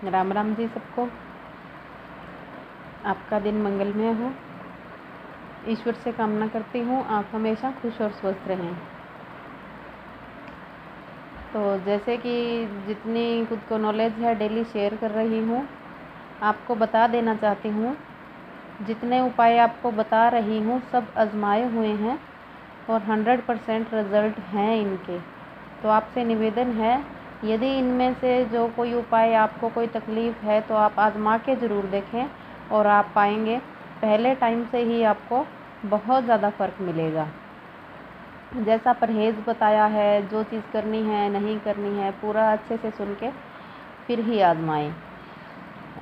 राम राम जी सबको। आपका दिन मंगलमय हो। ईश्वर से कामना करती हूँ आप हमेशा खुश और स्वस्थ रहें। तो जैसे कि जितनी खुद को नॉलेज है डेली शेयर कर रही हूँ, आपको बता देना चाहती हूँ जितने उपाय आपको बता रही हूँ सब आजमाए हुए हैं और 100% रिज़ल्ट हैं इनके। तो आपसे निवेदन है, यदि इनमें से जो कोई उपाय आपको कोई तकलीफ़ है तो आप आज़मा के ज़रूर देखें और आप पाएंगे पहले टाइम से ही आपको बहुत ज़्यादा फ़र्क मिलेगा। जैसा परहेज़ बताया है, जो चीज़ करनी है नहीं करनी है पूरा अच्छे से सुन के फिर ही आज़माएं।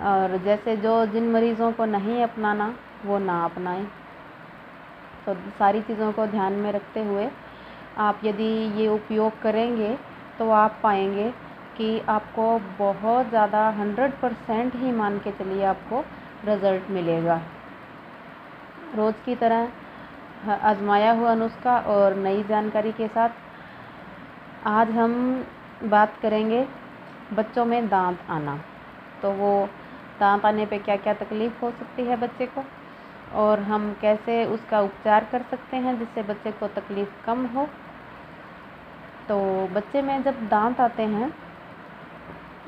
और जैसे जो जिन मरीज़ों को नहीं अपनाना वो ना अपनाएं। तो सारी चीज़ों को ध्यान में रखते हुए आप यदि ये उपयोग करेंगे तो आप पाएंगे कि आपको बहुत ज़्यादा 100% ही मान के चलिए आपको रिज़ल्ट मिलेगा। रोज़ की तरह आजमाया हुआ नुस्खा और नई जानकारी के साथ आज हम बात करेंगे बच्चों में दांत आना। तो वो दांत आने पे क्या क्या तकलीफ़ हो सकती है बच्चे को और हम कैसे उसका उपचार कर सकते हैं जिससे बच्चे को तकलीफ़ कम हो। तो बच्चे में जब दांत आते हैं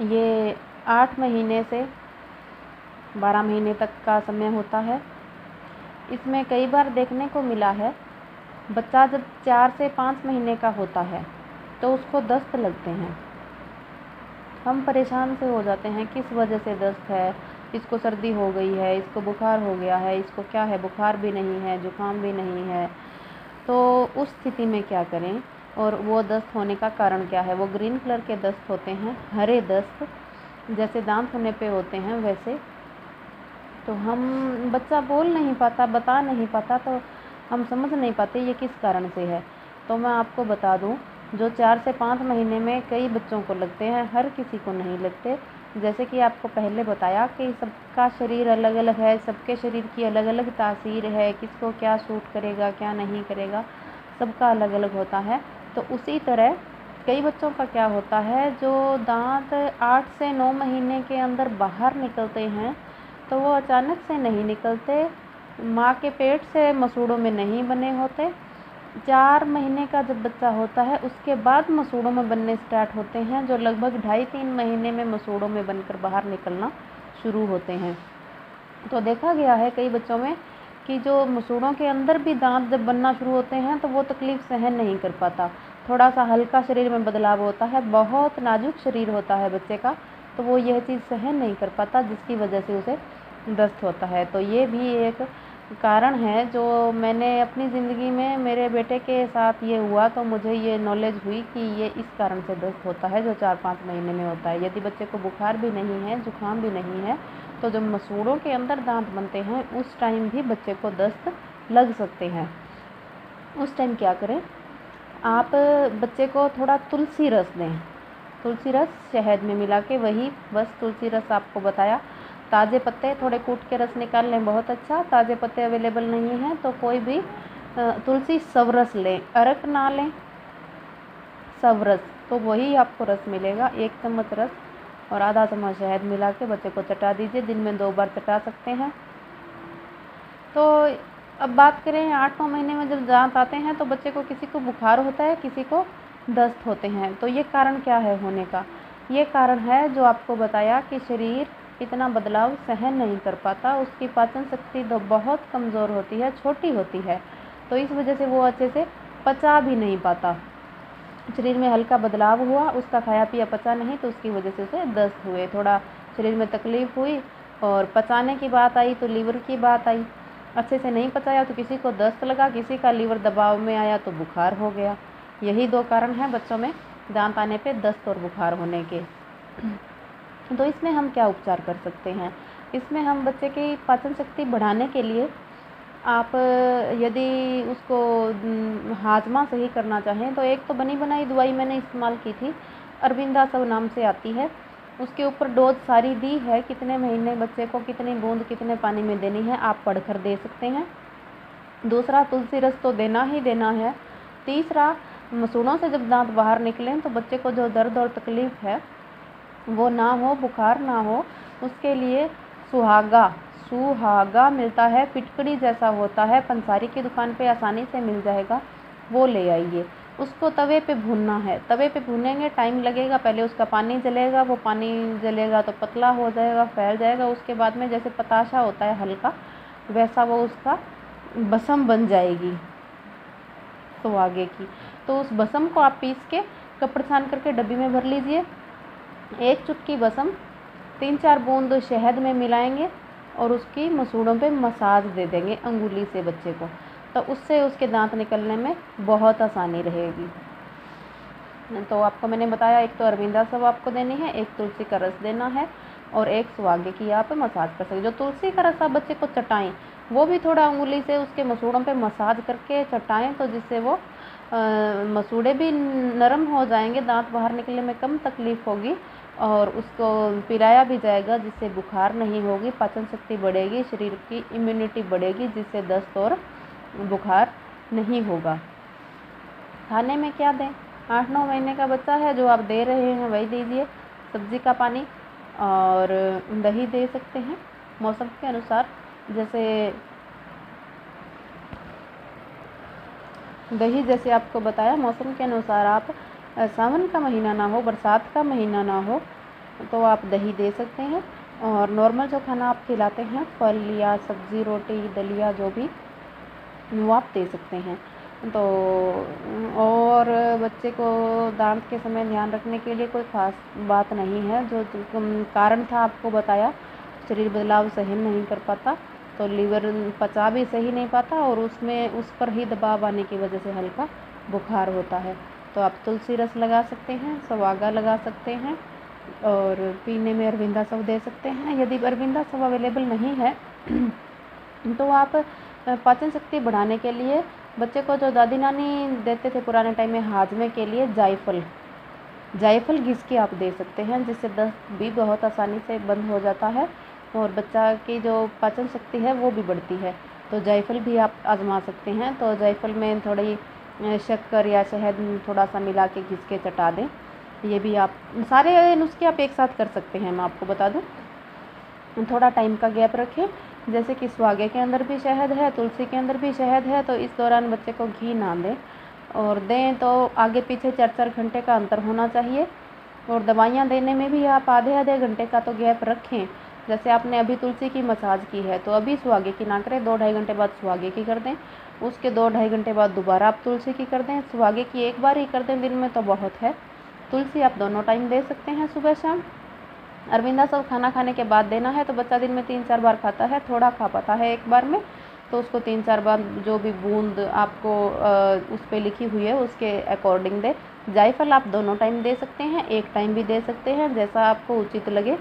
ये 8 महीने से 12 महीने तक का समय होता है। इसमें कई बार देखने को मिला है बच्चा जब 4 से 5 महीने का होता है तो उसको दस्त लगते हैं। हम परेशान से हो जाते हैं किस वजह से दस्त है, इसको सर्दी हो गई है, इसको बुखार हो गया है, इसको क्या है, बुखार भी नहीं है, जुकाम भी नहीं है। तो उस स्थिति में क्या करें और वो दस्त होने का कारण क्या है। वो ग्रीन कलर के दस्त होते हैं, हरे दस्त जैसे दांत होने पे होते हैं वैसे। तो हम बच्चा बोल नहीं पाता, बता नहीं पाता, तो हम समझ नहीं पाते ये किस कारण से है। तो मैं आपको बता दूं जो 4 से 5 महीने में कई बच्चों को लगते हैं, हर किसी को नहीं लगते। जैसे कि आपको पहले बताया कि सबका शरीर अलग अलग है, सबके शरीर की अलग अलग तासीर है, किसको क्या सूट करेगा क्या नहीं करेगा सबका अलग अलग होता है। तो उसी तरह कई बच्चों का क्या होता है जो दांत 8 से 9 महीने के अंदर बाहर निकलते हैं तो वो अचानक से नहीं निकलते, माँ के पेट से मसूड़ों में नहीं बने होते। 4 महीने का जब बच्चा होता है उसके बाद मसूड़ों में बनने स्टार्ट होते हैं, जो लगभग 2.5-3 महीने में मसूड़ों में बनकर बाहर निकलना शुरू होते हैं। तो देखा गया है कई बच्चों में कि जो मसूड़ों के अंदर भी दांत जब बनना शुरू होते हैं तो वो तकलीफ़ सहन नहीं कर पाता। थोड़ा सा हल्का शरीर में बदलाव होता है, बहुत नाजुक शरीर होता है बच्चे का, तो वो यह चीज़ सहन नहीं कर पाता जिसकी वजह से उसे दस्त होता है। तो ये भी एक कारण है जो मैंने अपनी ज़िंदगी में मेरे बेटे के साथ ये हुआ तो मुझे ये नॉलेज हुई कि ये इस कारण से दस्त होता है जो 4-5 महीने में होता है। यदि बच्चे को बुखार भी नहीं है, जुकाम भी नहीं है, तो जब मसूड़ों के अंदर दांत बनते हैं उस टाइम भी बच्चे को दस्त लग सकते हैं। उस टाइम क्या करें, आप बच्चे को थोड़ा तुलसी रस दें। तुलसी रस शहद में मिला के, वही बस तुलसी रस आपको बताया। ताज़े पत्ते थोड़े कूट के रस निकाल लें, बहुत अच्छा। ताज़े पत्ते अवेलेबल नहीं हैं तो कोई भी तुलसी सवरस लें, अरक ना लें, सवरस, तो वही आपको रस मिलेगा। 1 चम्मच रस और आधा चम्मच शहद मिला के बच्चे को चटा दीजिए। दिन में 2 बार चटा सकते हैं। तो अब बात करें 8-9 महीने में जब दांत आते हैं तो बच्चे को किसी को बुखार होता है, किसी को दस्त होते हैं। तो ये कारण क्या है होने का, ये कारण है जो आपको बताया कि शरीर इतना बदलाव सहन नहीं कर पाता, उसकी पाचन शक्ति तो बहुत कमज़ोर होती है, छोटी होती है, तो इस वजह से वो अच्छे से पचा भी नहीं पाता। शरीर में हल्का बदलाव हुआ, उसका खाया पिया पचा नहीं तो उसकी वजह से उसे दस्त हुए, थोड़ा शरीर में तकलीफ़ हुई। और पचाने की बात आई तो लीवर की बात आई, अच्छे से नहीं पचाया तो किसी को दस्त लगा, किसी का लीवर दबाव में आया तो बुखार हो गया। यही 2 कारण हैं बच्चों में दांत आने पे दस्त और बुखार होने के। तो इसमें हम क्या उपचार कर सकते हैं, इसमें हम बच्चे की पाचन शक्ति बढ़ाने के लिए आप यदि उसको हाजमा सही करना चाहें तो एक तो बनी बनाई दवाई मैंने इस्तेमाल की थी, अरविंदा सब नाम से आती है। उसके ऊपर डोज सारी दी है, कितने महीने बच्चे को कितनी बूंद कितने पानी में देनी है आप पढ़कर दे सकते हैं। दूसरा, तुलसी रस तो देना ही देना है। तीसरा, मसूड़ों से जब दांत बाहर निकलें तो बच्चे को जो दर्द और तकलीफ़ है वो ना हो, बुखार ना हो, उसके लिए सुहागा मिलता है, फिटकड़ी जैसा होता है, पंसारी की दुकान पे आसानी से मिल जाएगा, वो ले आइए। उसको तवे पे भूनना है, तवे पे भूनेंगे, टाइम लगेगा, पहले उसका पानी जलेगा, वो पानी जलेगा तो पतला हो जाएगा, फैल जाएगा, उसके बाद में जैसे पताशा होता है हल्का, वैसा वो उसका बसम बन जाएगी सुहागे की। तो उस बसम को आप पीस के कपड़े छान करके डब्बी में भर लीजिए। एक चुटकी बसम 3-4 बूंद शहद में मिलाएंगे और उसकी मसूड़ों पे मसाज दे देंगे अंगुली से बच्चे को, तो उससे उसके दांत निकलने में बहुत आसानी रहेगी। तो आपको मैंने बताया, एक तो अरविंदा सब आपको देनी है, एक तुलसी का रस देना है और एक सुहागे की आप मसाज कर सकते। जो तुलसी का रस आप बच्चे को चटाएं, वो भी थोड़ा उंगली से उसके मसूड़ों पे मसाज करके चटाएं, तो जिससे वो मसूड़े भी नरम हो जाएंगे, दांत बाहर निकलने में कम तकलीफ़ होगी और उसको पिलाया भी जाएगा, जिससे बुखार नहीं होगी, पाचन शक्ति बढ़ेगी, शरीर की इम्यूनिटी बढ़ेगी, जिससे दस्त और बुखार नहीं होगा। खाने में क्या दें? 8-9 महीने का बच्चा है, जो आप दे रहे हैं वही दीजिए। सब्ज़ी का पानी और दही दे सकते हैं मौसम के अनुसार। जैसे दही, जैसे आपको बताया, मौसम के अनुसार आप सावन का महीना ना हो, बरसात का महीना ना हो, तो आप दही दे सकते हैं। और नॉर्मल जो खाना आप खिलाते हैं, फल या सब्ज़ी, रोटी, दलिया, जो भी, वो आप दे सकते हैं। तो और बच्चे को दांत के समय ध्यान रखने के लिए कोई ख़ास बात नहीं है। जो कारण था आपको बताया, शरीर बदलाव सहन नहीं कर पाता, तो लीवर पचा भी सही नहीं पाता और उसमें उस पर ही दबाव आने की वजह से हल्का बुखार होता है। तो आप तुलसी रस लगा सकते हैं, सुहागा लगा सकते हैं और पीने में अरविंदा सब दे सकते हैं। यदि अरविंदा सब अवेलेबल नहीं है तो आप पाचन शक्ति बढ़ाने के लिए बच्चे को जो दादी नानी देते थे पुराने टाइम में हाजमे के लिए, जायफल घिस के आप दे सकते हैं, जिससे दस्त भी बहुत आसानी से बंद हो जाता है और बच्चा की जो पाचन शक्ति है वो भी बढ़ती है। तो जायफल भी आप आजमा सकते हैं। तो जायफल में थोड़ी शक्कर या शहद थोड़ा सा मिला के घिस के चटा दें। ये भी आप सारे नुस्खे आप एक साथ कर सकते हैं। मैं आपको बता दूं, थोड़ा टाइम का गैप रखें। जैसे कि सुहागे के अंदर भी शहद है, तुलसी के अंदर भी शहद है, तो इस दौरान बच्चे को घी ना दें, और दें तो आगे पीछे 4-4 घंटे का अंतर होना चाहिए। और दवाइयाँ देने में भी आप आधे घंटे का तो गैप रखें। जैसे आपने अभी तुलसी की मसाज की है, तो अभी सुहागे की ना करें, 2-2.5 घंटे बाद सुहागे की कर दें, उसके 2-2.5 घंटे बाद दोबारा आप तुलसी की कर दें। सुहागे की एक बार ही कर दें दिन में तो बहुत है। तुलसी आप दोनों टाइम दे सकते हैं, सुबह शाम। अरविंदा सब खाना खाने के बाद देना है, तो बच्चा दिन में 3-4 बार खाता है, थोड़ा खा पाता है एक बार में, तो उसको 3-4 बार जो भी बूंद आपको उस पर लिखी हुई है उसके अकॉर्डिंग दे। जायफल आप दोनों टाइम दे सकते हैं, एक टाइम भी दे सकते हैं, जैसा आपको उचित लगे,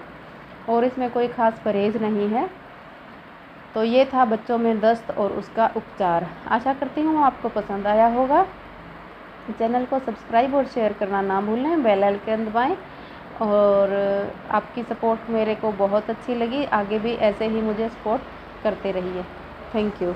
और इसमें कोई ख़ास परहेज़ नहीं है। तो ये था बच्चों में दस्त और उसका उपचार। आशा करती हूँ आपको पसंद आया होगा। चैनल को सब्सक्राइब और शेयर करना ना भूलें, बेल आइकन दबाएं, और आपकी सपोर्ट मेरे को बहुत अच्छी लगी। आगे भी ऐसे ही मुझे सपोर्ट करते रहिए। Thank you.